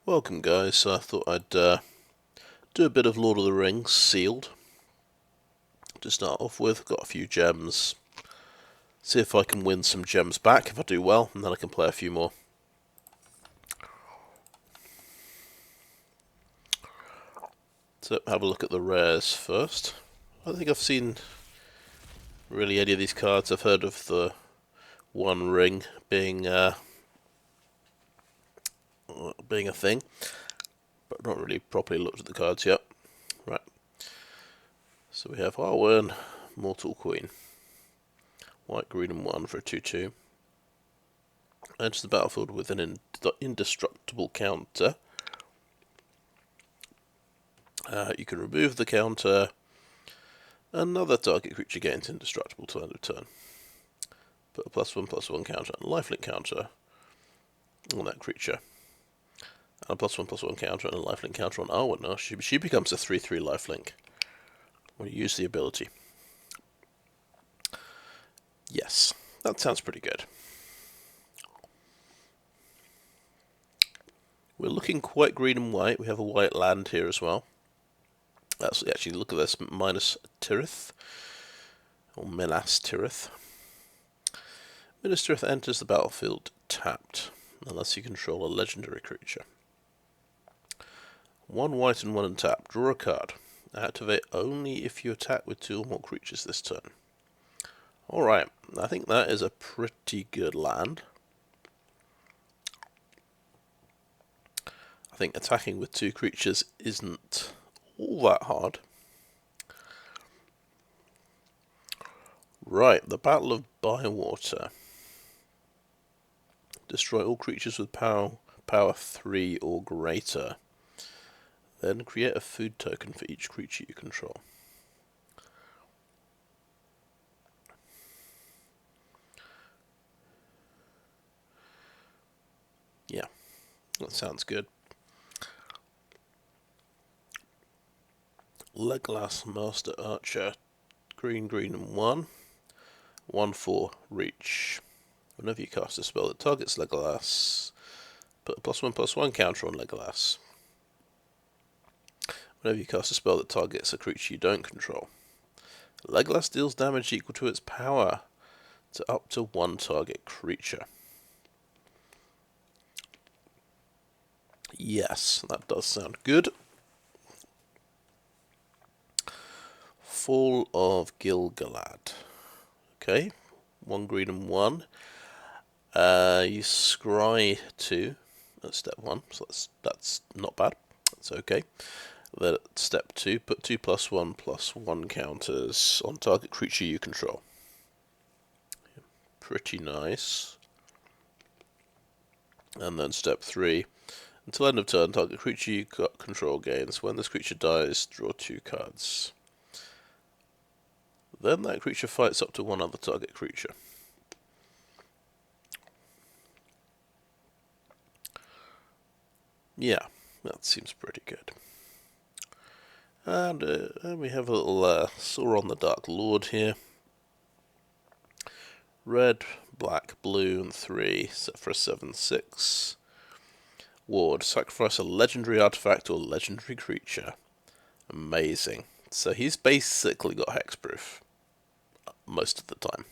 Welcome guys, so I thought I'd do a bit of Lord of the Rings sealed to start off with. Got a few gems, see if I can win some gems back. If I do well, and then I can play a few more. So have a look at the rares first. I don't think I've seen really any of these cards. I've heard of the One Ring being a thing, but not really properly looked at the cards yet. Right. So we have Arwen, Mortal Queen. White, green and 1 for a 2-2. Enters the battlefield with an indestructible counter. You can remove the counter. Another target creature gains indestructible till end of turn. Put a +1/+1 counter and a lifelink counter on that creature. And a +1/+1 counter and a lifelink counter on Arwen. Now she becomes a 3/3 lifelink when you use the ability. Yes, that sounds pretty good. We're looking quite green and white. We have a white land here as well. That's actually, look at this, Minas Tirith, or Minas Tirith. Minas Tirith enters the battlefield tapped, unless you control a legendary creature. 1 white and 1 untapped. Draw a card. Activate only if you attack with 2 or more creatures this turn. Alright, I think that is a pretty good land. I think attacking with 2 creatures isn't all that hard. Right, the Battle of Bywater. Destroy all creatures with power 3 or greater. Then create a food token for each creature you control. Yeah, that sounds good. Legolas, Master Archer, green and 1. 1/4 reach. Whenever you cast a spell that targets Legolas, put a +1/+1 counter on Legolas. Whenever you cast a spell that targets a creature you don't control, Legolas deals damage equal to its power to up to 1 target creature. Yes, that does sound good. Fall of Gil-galad. Okay, 1 green and 1. You scry 2 at step 1, so that's not bad. That's okay. Then at step 2, put 2 +1/+1 counters on target creature you control. Pretty nice. And then step 3, until end of turn, target creature you control gains. When this creature dies, draw 2 cards. Then that creature fights up to 1 other target creature. Yeah, that seems pretty good. And we have a little Sauron the Dark Lord here. Red, black, blue, and 3, set for a 7/6. Ward, sacrifice a legendary artifact or legendary creature. Amazing. So he's basically got hexproof most of the time.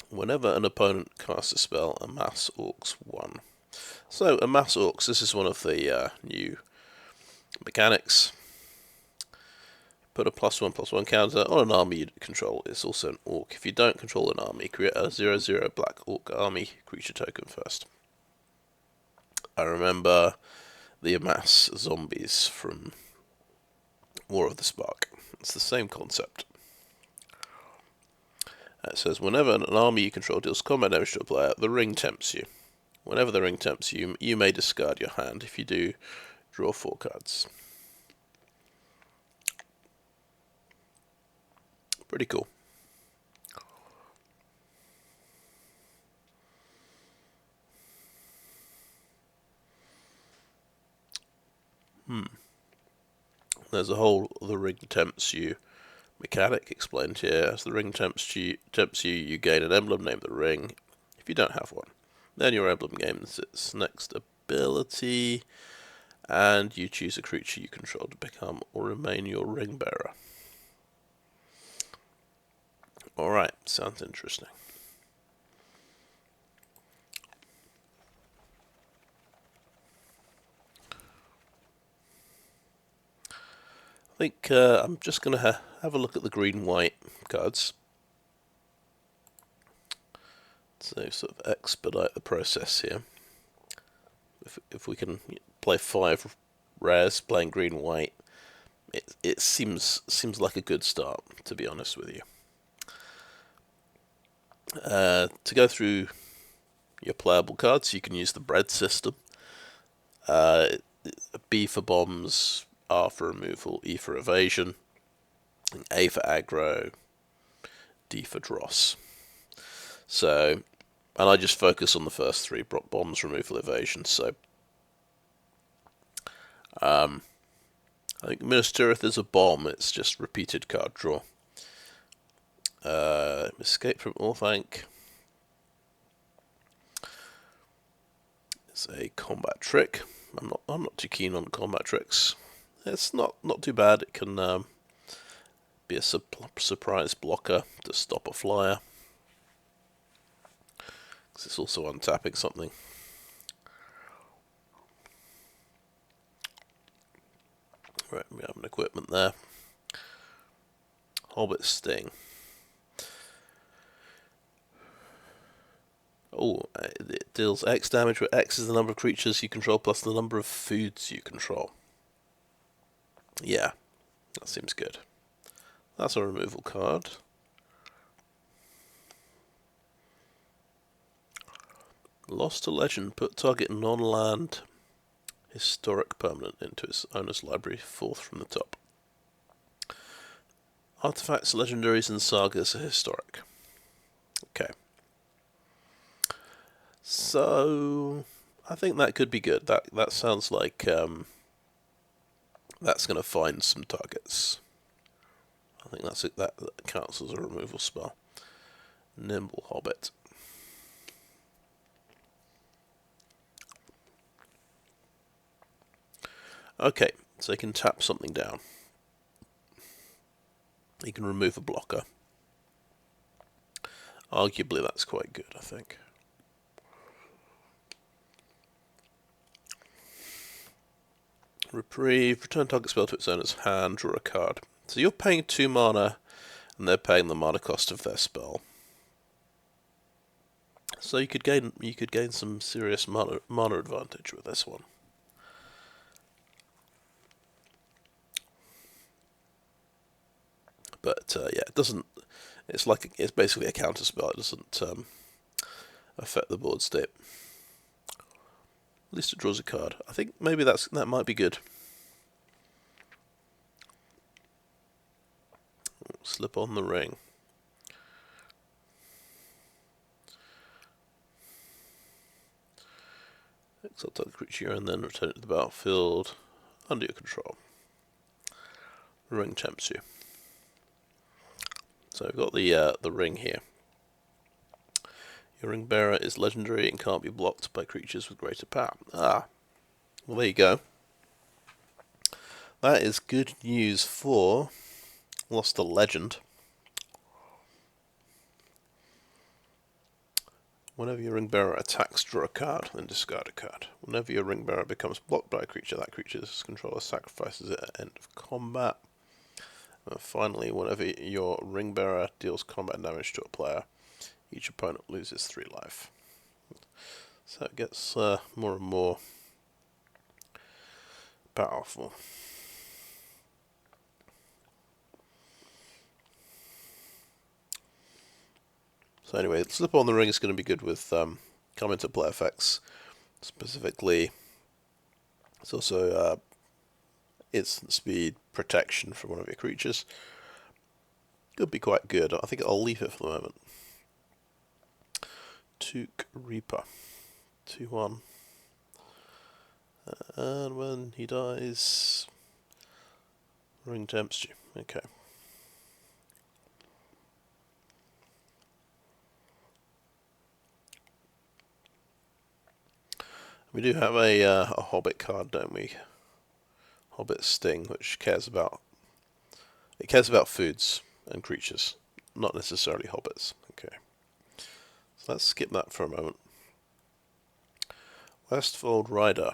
Whenever an opponent casts a spell, amass orcs 1. So, amass orcs, this is one of the new mechanics. Put a +1/+1 counter on an army you control. It's also an orc. If you don't control an army, create a 0/0 black orc army creature token first. I remember the amass zombies from War of the Spark. It's the same concept. It says, whenever an army you control deals combat damage to a player, the ring tempts you. Whenever the ring tempts you, you may discard your hand. If you do, draw 4 cards. Pretty cool. There's a whole the ring tempts you mechanic explained here. As the ring tempts you, you gain an emblem named the ring if you don't have one. Then your emblem gains its next ability, and you choose a creature you control to become or remain your ring bearer. Alright, sounds interesting. I think I'm just going to have a look at the green-white cards. So sort of expedite the process here. If we can play 5 rares playing green-white, it seems like a good start, to be honest with you. To go through your playable cards, you can use the bread system. B for bombs, R for removal, E for evasion, A for aggro, D for dross. So, and I just focus on the first 3, bombs, removal, evasion. So, I think Minas Tirith is a bomb, it's just repeated card draw. Escape from Orthanc is a combat trick. I'm not too keen on combat tricks. It's not too bad. It can be a surprise blocker to stop a flyer. Because it's also untapping something. Right, we have an equipment there. Hobbit Sting. Oh, it deals X damage, where X is the number of creatures you control plus the number of foods you control. Yeah, that seems good. That's a removal card. Lost to Legend. Put target non-land historic permanent into its owner's library, 4th from the top. Artifacts, legendaries, and sagas are historic. Okay. So, I think that could be good. That sounds like that's going to find some targets. I think that's it. That counts as a removal spell. Nimble Hobbit. Okay, so you can tap something down. You can remove a blocker. Arguably, that's quite good, I think. Reprieve. Return target spell to its owner's hand. Draw a card. So you're paying 2 mana, and they're paying the mana cost of their spell. So you could gain some serious mana advantage with this one. But yeah, it doesn't. It's basically a counter spell. It doesn't affect the board state. At least it draws a card. I think maybe that might be good. Slip on the ring. Exile target creature and then return it to the battlefield under your control. The ring tempts you. So I've got the ring here. Your ring bearer is legendary and can't be blocked by creatures with greater power. Ah, well there you go. That is good news for Lost to Legend. Whenever your ring bearer attacks, draw a card, then discard a card. Whenever your ring bearer becomes blocked by a creature, that creature's controller sacrifices it at end of combat. And finally, whenever your ring bearer deals combat damage to a player, each opponent loses 3 life. So it gets more and more powerful. So anyway, Slip on the Ring is going to be good with come into play effects. Specifically, it's also instant speed protection from one of your creatures. Could be quite good. I think I'll leave it for the moment. Took Reaper. 2/1. And when he dies, ring tempts you. Okay. We do have a Hobbit card, don't we? Hobbit Sting, which cares about foods and creatures, not necessarily hobbits. Okay, so let's skip that for a moment. Westfold Rider.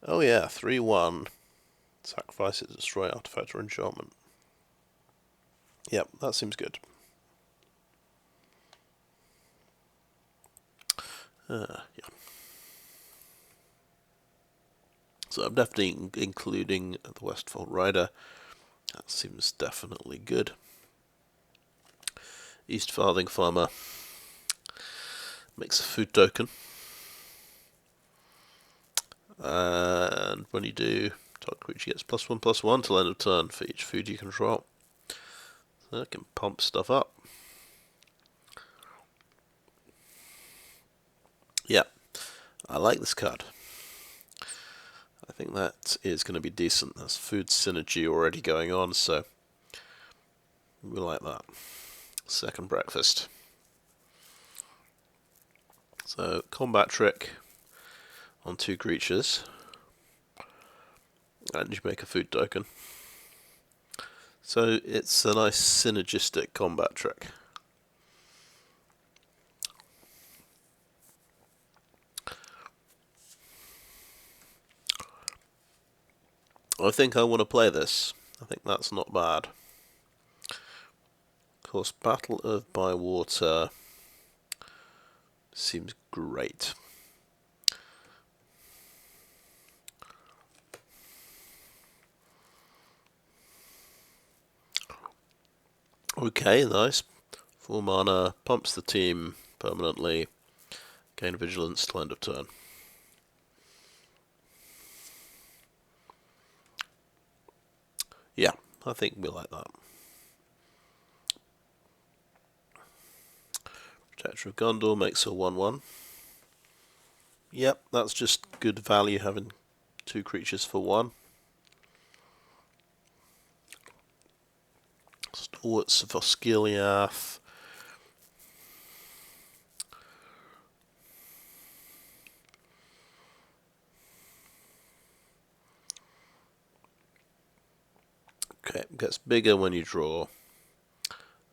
Oh yeah, 3/1. Sacrifice it to destroy artifact or enchantment. Yep, that seems good. Yeah. So I'm definitely including the Westfold Rider. That seems definitely good. Eastfarthing Farmer makes a food token. And when you do, target creature gets +1/+1 till end of turn for each food you control. So it can pump stuff up. Yeah, I like this card. I think that is going to be decent. There's food synergy already going on, so we like that. Second breakfast. So, combat trick on 2 creatures. And you make a food token. So, it's a nice synergistic combat trick. I think I want to play this. I think that's not bad. Of course, Battle of Bywater seems great. Okay, nice. 4 mana, pumps the team permanently, gain vigilance till end of turn. Yeah, I think we like that. Protector of Gondor makes a 1/1. Yep, that's just good value having 2 creatures for 1. Stalwarts of Osgiliath. Okay, it gets bigger when you draw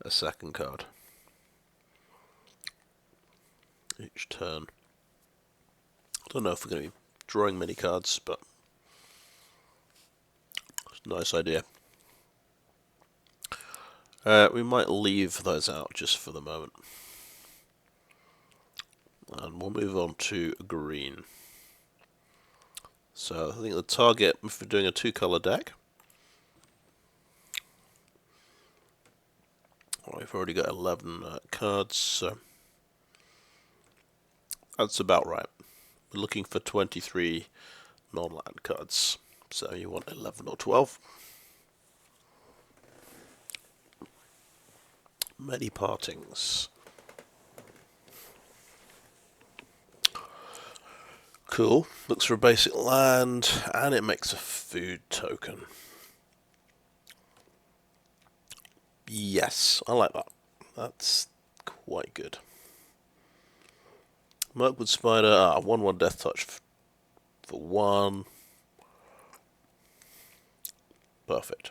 a second card each turn. I don't know if we're going to be drawing many cards, but it's a nice idea. We might leave those out just for the moment. And we'll move on to green. So I think the target, if we're doing a 2-color deck, we've already got 11 cards, so that's about right. We're looking for 23 non-land cards, so you want 11 or 12. Many partings. Cool. Looks for a basic land, and it makes a food token. Yes, I like that. That's quite good. Mirkwood Spider, 1/1 Death Touch for 1. Perfect.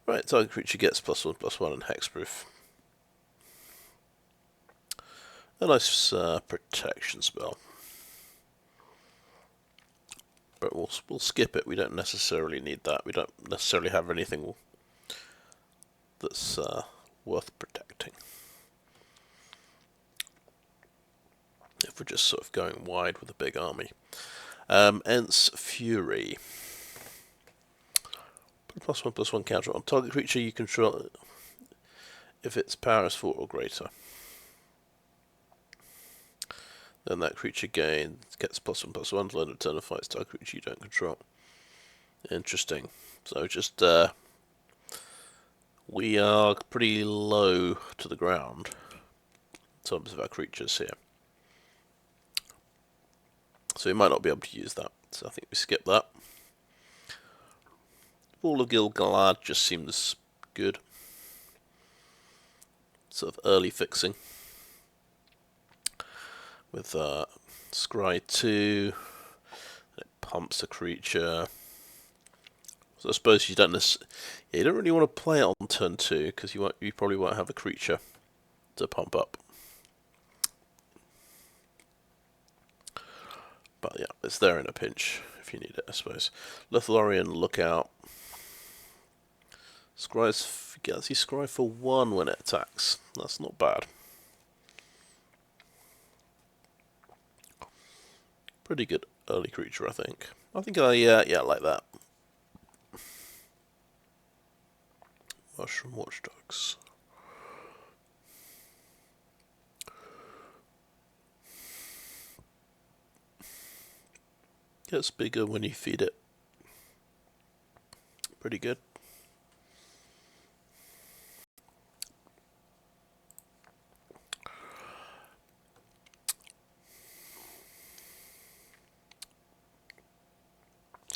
Right, target creature gets +1/+1 and hexproof. A nice protection spell. But we'll skip it. We don't necessarily need that. We don't necessarily have anything that's worth protecting. If we're just sort of going wide with a big army. Ents Fury. Put +1/+1 counter on target creature you control if its power is 4 or greater. Then that creature gets +1/+1 till end of turn and fights target creature you don't control. Interesting. So just we are pretty low to the ground in terms of our creatures here. So we might not be able to use that. So I think we skip that. Fall of Gil-galad just seems good. sort of early fixing with Scry 2. It pumps a creature. So I suppose you don't really want to play it on turn 2 because you probably won't have a creature to pump up. But yeah, it's there in a pinch if you need it, I suppose. Lothlórien Lookout. Gets you Scry for 1 when it attacks. That's not bad. Pretty good early creature, I think. I think I like that. Mushroom Watchdogs. Gets bigger when you feed it. Pretty good.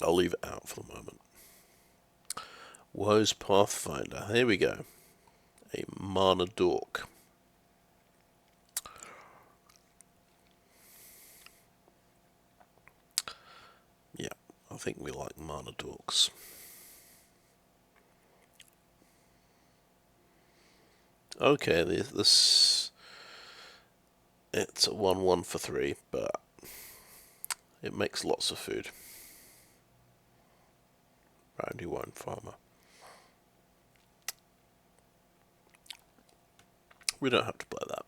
I'll leave it out for the moment. Wose Pathfinder. Here we go. A mana dork. Yeah, I think we like mana dorks. Okay, this it's a 1/1 for 3, but it makes lots of food. Brandywine Farmer. We don't have to play that.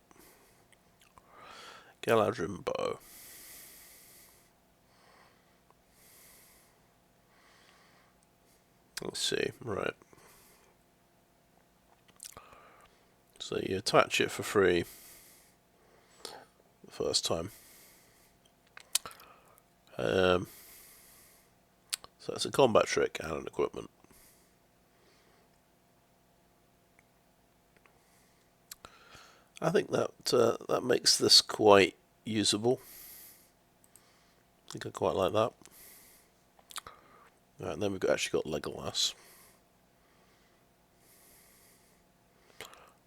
Galadhrim Bow. Let's see, right. So you attach it for free the first time. So it's a combat trick and an equipment. I think that makes this quite usable. I think I quite like that. Right, and then we've actually got Legolas.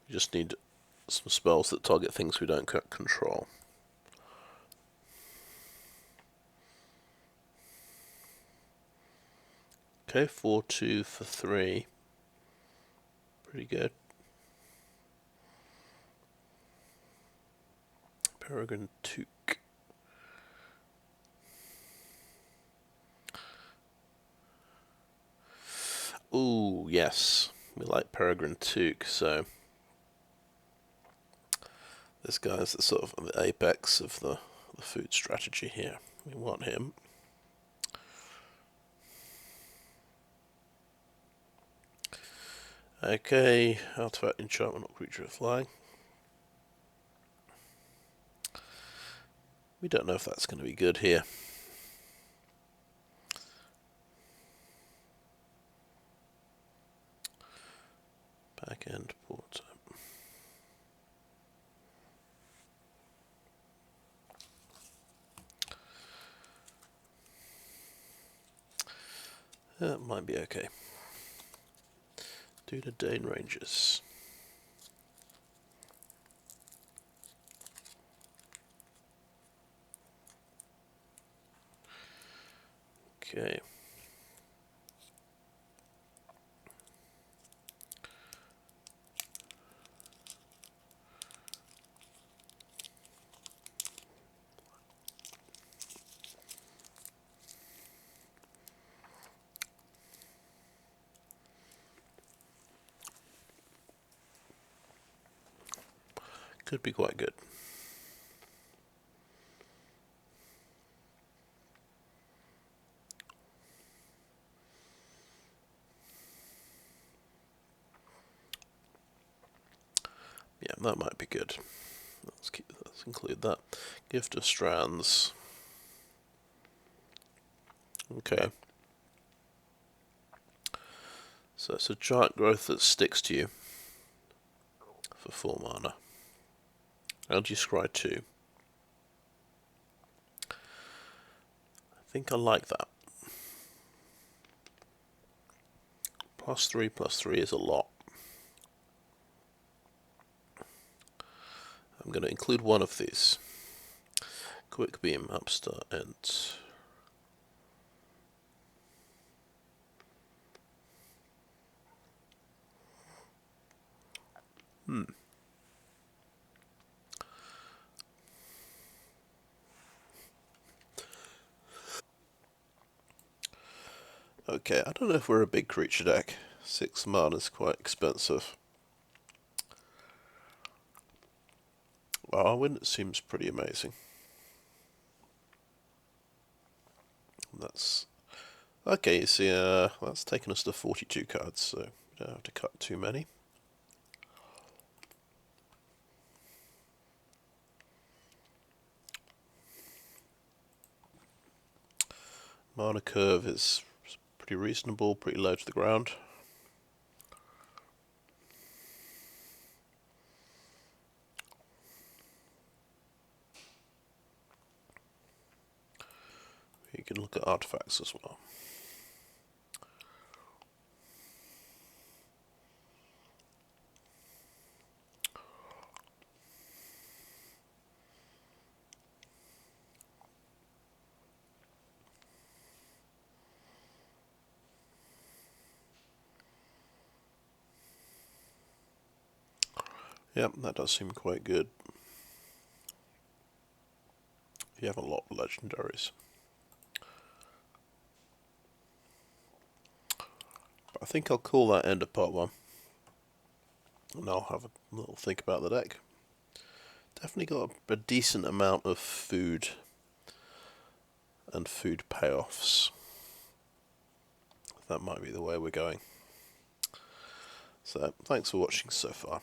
We just need some spells that target things we don't control. Okay, 4/2 for 3. Pretty good. Peregrin Took. Ooh, yes. We like Peregrin Took, so this guy's the sort of the apex of the food strategy here. We want him. Okay, artifact, enchantment, or creature of flying. We don't know if that's going to be good here. Back end port. That might be okay. Dúnedain Rangers. Okay. Could be quite good. Yeah, that might be good. Let's include that. Gift of Strands. Okay. So it's a giant growth that sticks to you for 4 mana. And you scry 2. I think I like that. +3/+3 is a lot. I'm going to include one of these. Quick Beam, Upstart, and okay, I don't know if we're a big creature deck. 6 mana is quite expensive. Arwen seems pretty amazing. That's okay. You see, that's taken us to 42 cards, so we don't have to cut too many. Mana curve is pretty reasonable, pretty low to the ground. You can look at artifacts as well. Yep, that does seem quite good. You have a lot of legendaries. But I think I'll call that end of part 1. And I'll have a little think about the deck. Definitely got a decent amount of food and food payoffs. That might be the way we're going. So, thanks for watching so far.